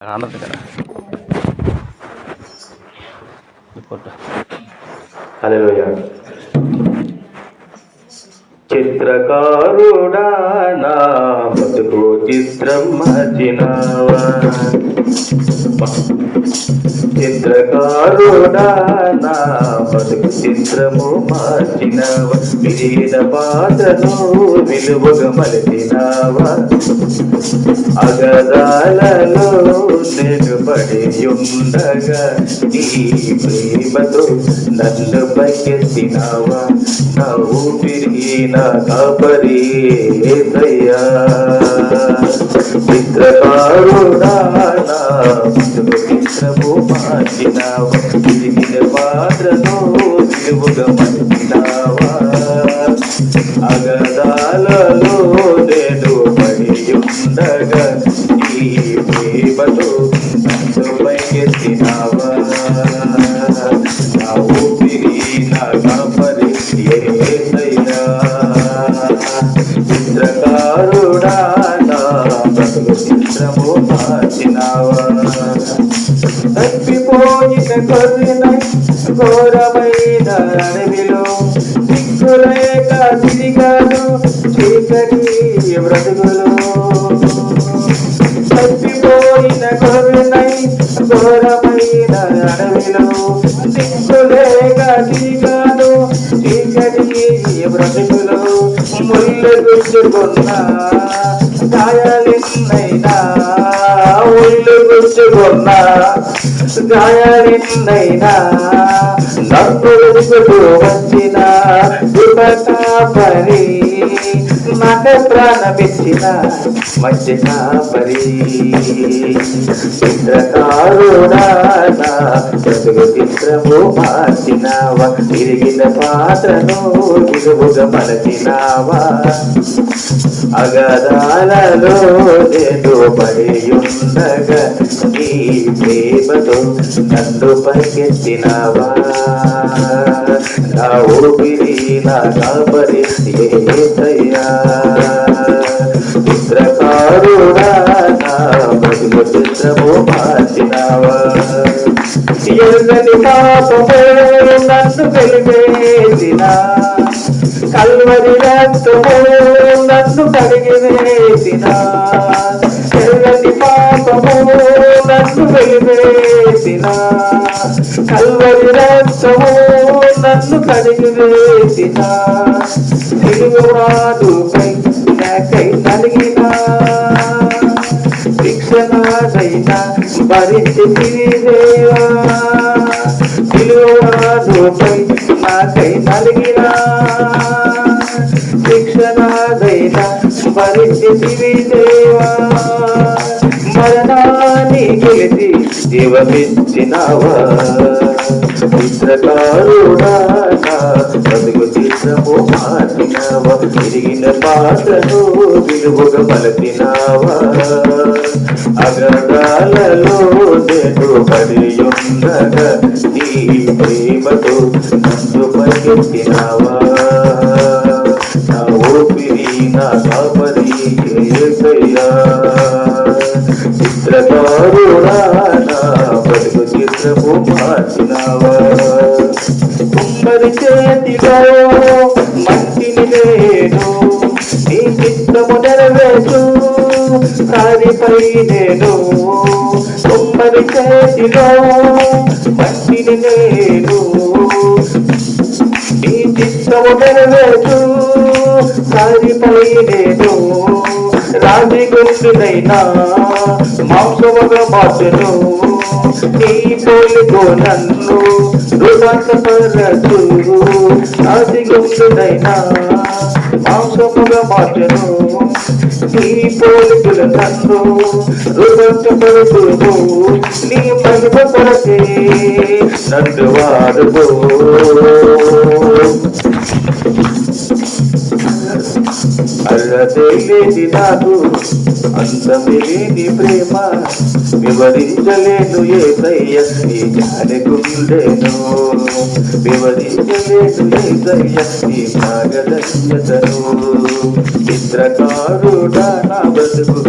ఆనంద్ కదా ఫోటో. హల్లెలూయా. చిత్రకారుడా నా బతుకు చిత్రం మార్చినావా, చిత్రకారుడా నా బతుకు చిత్రము మార్చినావా, విరిగిన పాత్రను విలువగా మలిచినావా, అగదాలలో నేను పడి ఉండగా నీ ప్రేమతో నన్ను పైకెత్తినావా, నా ఊపిరి నా కాపరి యేసయ్యా. చిత్రకారుడా నా చిత్రము మార్చినావా, విరిగిన పాత్రను విలువగా మలిచినావా, అగదాలలో నేను పడి ఉండగా ఈ ప్రేమతో నన్ను పైకెత్తినావా, నా ఊపిరి నా కాపరి యేసయ్యా. చిత్రకారుడా నా బతుకు చిత్రము మార్చినావా, తప్పిపోయిన కొద్దినై ఘోరమైన అడవిలో దిక్కులేక తిరిగాను చీకటి బ్రతుకులో, తప్పిపోయిన కొద్దినై ఘోరమైన అడవిలో దిక్కులేక తిరిగాను చీకటి బ్రతుకులో, ముళ్ళు గుచ్చుకున్న గాయాలెన్నైనా ముళ్ళు గుచ్చుకున్న గాయాలెన్నైనా నవ్వులుచుకు వచ్చిన కాపరి నాకు ప్రాణమిచ్చిన మంచి కాపరి. చిత్రకారుడా నా బ్రతుకు చిత్రము మార్చినావా, తిరిగిన పాత్రను విలువగా మలచినావా, అగదాలలో నేను పడి ఉండగా నీ ప్రేమతో నన్ను పైకెత్తినావా, నా ఊపిరి నా కాపరి యేసయ్యా. చిత్రకారుడా నా బతుకు చిత్రము మార్చినావా, ఎరుగని పాపము నన్ను వెలివేసిన కల్వరి రక్తము నన్ను కడిగివేసిన, ఎరుగని పాపము నన్ను వెలివేసిన కల్వరి రక్తము నన్ను కడిగివేసిన, సిలువరాడుపై నాకై నలిగిన శిక్షణైనా భరించితివి దేవా, సిలువరాడుపై నాకై నలిగిన శిక్షణైనా భరించితివి దేవా, మరణాన్ని గెలిచి జీవమిచ్చినావా, చిత్రకారుడా నా బతుకు చిత్రము మార్చినావా, తిరిగిన పాత్రను విలువగా మలచినావా, అగదాలలో నేను పడి ఉండగా నీ ప్రేమతో నన్ను పైకెత్తినావా, నా ఊపిరి నా కాపరి యేసయ్యా. చిత్రకారుడా నా బతుకు చిత్రము మార్చినావా, కుమ్మరి చేతిలో మట్టిని నేను నీ చిత్తము నెరవేర్చు సారిపై నేను, కుమ్మరి చేతిలో మట్టిని నేను నీ చిత్తము నెరవేర్చు సారిపై నేను, రాజి గుండునైనా మాంసముగా మార్చును నీ పోలికో నన్ను రూపాంతరపరచు, రాజి గుండునైనా మాంసముగా మార్చును నీ పోలికలు నన్ను రూపాంతరపరచును, నీ మహిమ కొరకే నన్ను వాడుకో. అడగలేని నాకు అందమిలేని ప్రేమ వివరించలేను యేసయ్య నీ జాలి గుండెను వివరించలేను యేసయ్య నీ త్యాగధన్యతను చిత్రకారుడా నా బ్రతుకు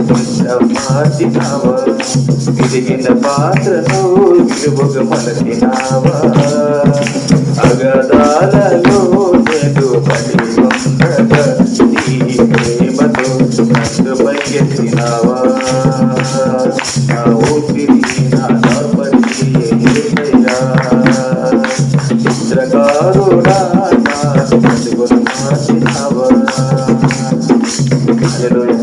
మార్చినావా విరిగిన పాత్రను విలువగా మలచినావా అగదాలలో నేను పడి ఉండగా నీ ప్రేమతో నన్ను పైకెత్తినావా నా ఊపిరి నా దాపరి చిత్రకారుడా నా బ్రతుకును మార్చినావా. హల్లెలూయా.